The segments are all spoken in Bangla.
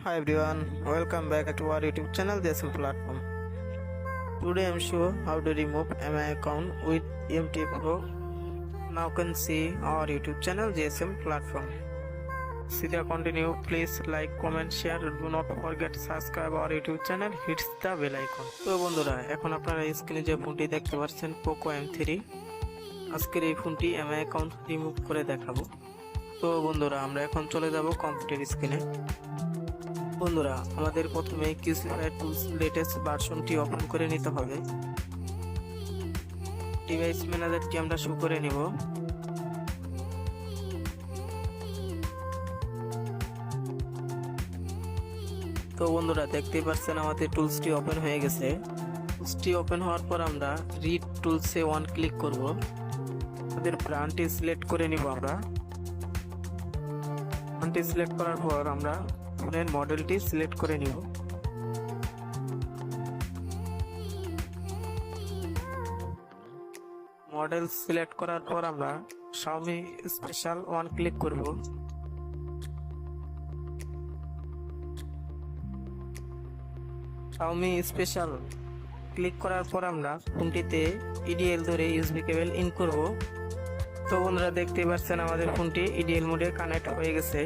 Hi everyone, welcome back to our YouTube channel GSM Platform. Today I am show how to remove MI account with Umt Pro. Now can see our YouTube channel GSM Platform. See the continue, please like, comment, share. Do not forget to subscribe our YouTube channel. Hit the bell icon. তো বন্ধুরা এখন আপনারা স্ক্রিনে যে ফোনটি দেখতে পাচ্ছেন Poco M3 আজকের এই ফোনটি MI অ্যাকাউন্ট রিমুভ করে দেখাবো। তো বন্ধুরা আমরা এখন চলে যাব কম্পিউটার স্ক্রিনে। বন্ধুরা আমাদের প্রথমে GSM টুলস লেটেস্ট ভার্সনটি ওপেন করে নিতে হবে। ডিভাইস ম্যানেজারটি আমরা শুরু করে নিব। তো বন্ধুরা দেখতেই পাচ্ছেন আমাদের টুলসটি ওপেন হয়ে গেছে। টুলসটি ওপেন হওয়ার পর আমরা রিড টুলসে ওয়ান ক্লিক করব। আমাদের ব্র্যান্ডটি সিলেক্ট করে নিব। আমরা ব্র্যান্ডটি সিলেক্ট করার পর আমরা ফোনের মডেলটি সিলেক্ট করে নিব। মডেল সিলেক্ট করার পর আমরা Xiaomi স্পেশাল ওয়ান ক্লিক করব। Xiaomi স্পেশাল ক্লিক করার পর আমরা ফোনটিতে ইডিএল ধরে ইউএসবি কেবল ইন করব। তো বন্ধুরা দেখতে পাচ্ছেন আমাদের ফোনটি ইডিএল মোডে কানেক্ট হয়ে গেছে।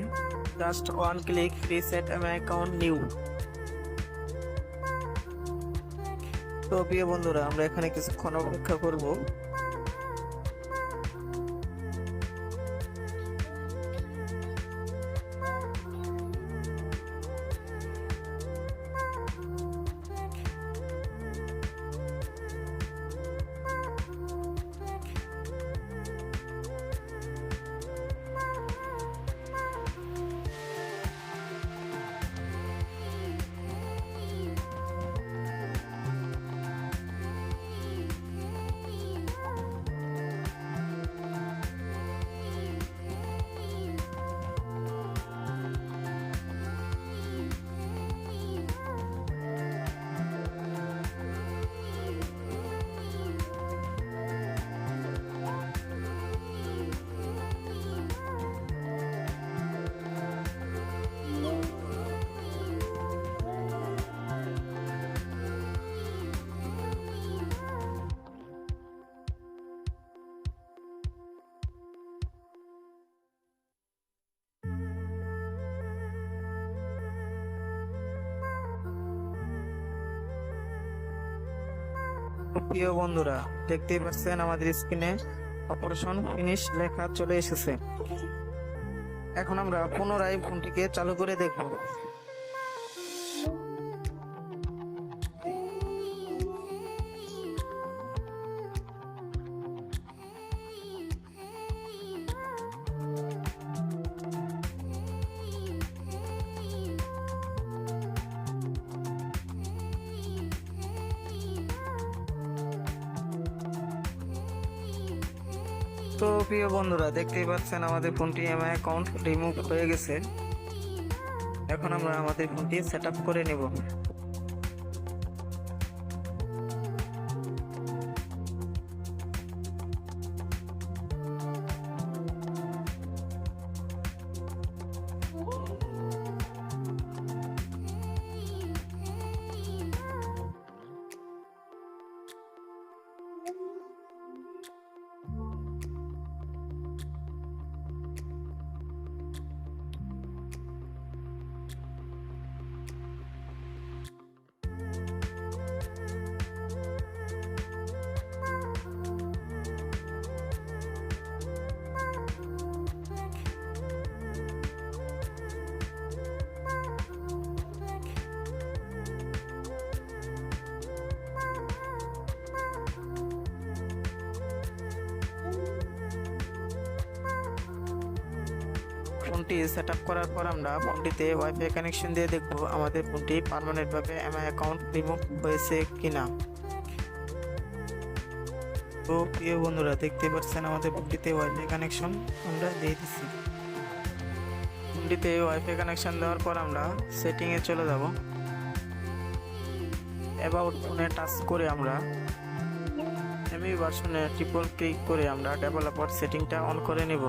Just one click reset my account new. তো প্রিয় বন্ধুরা আমরা এখানে কিছুক্ষণ অপেক্ষা করব। প্রিয় বন্ধুরা দেখতেই পাচ্ছেন আমাদের স্ক্রিনে অপারেশন ফিনিশ লেখা চলে এসেছে। এখন আমরা পুনরায় ফোনটিকে চালু করে দেখব। তো প্রিয় বন্ধুরা দেখতেই পাচ্ছেন আমাদের ফোনটি এমআই অ্যাকাউন্ট রিমুভ হয়ে গেছে। এখন আমরা আমাদের ফোনটি সেটআপ করে নেব। ফোনটি সেটআপ করার পর আমরা ফোনটিতে ওয়াইফাই কানেকশন দিয়ে দেখব আমাদের ফোনটি পার্মানেন্ট ভাবে এমআই অ্যাকাউন্ট রিমুভ হয়েছে কিনা। তো প্রিয় বন্ধুরা দেখতে পাচ্ছেন আমাদের ফোনটিতে ওয়াইফাই কানেকশন আমরা দিয়ে দিচ্ছি। ফোনটিতে ওয়াইফাই কানেকশন দেওয়ার পর আমরা সেটিং এ চলে যাব। অ্যাবাউট ফোনে টাচ করে আমরা এমআই ভার্সনে ট্রিপল ক্লিক করে আমরা ডেভেলপার সেটিংটা অন করে নেব।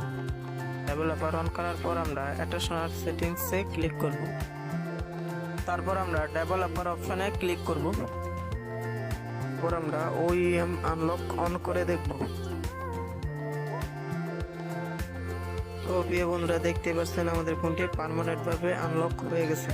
ডেভেলপার অন করার পর আমরা অ্যাটাচমেন্ট সেটিংসে ক্লিক করব। তারপর আমরা ডেভেলপার অপশনে ক্লিক করব। তারপর আমরা ওইএম আনলক অন করে দেখব। তো প্রিয় বন্ধুরা, দেখতে পাচ্ছেন আমাদের ফোনটি পার্মানেন্ট ভাবে আনলক হয়ে গেছে।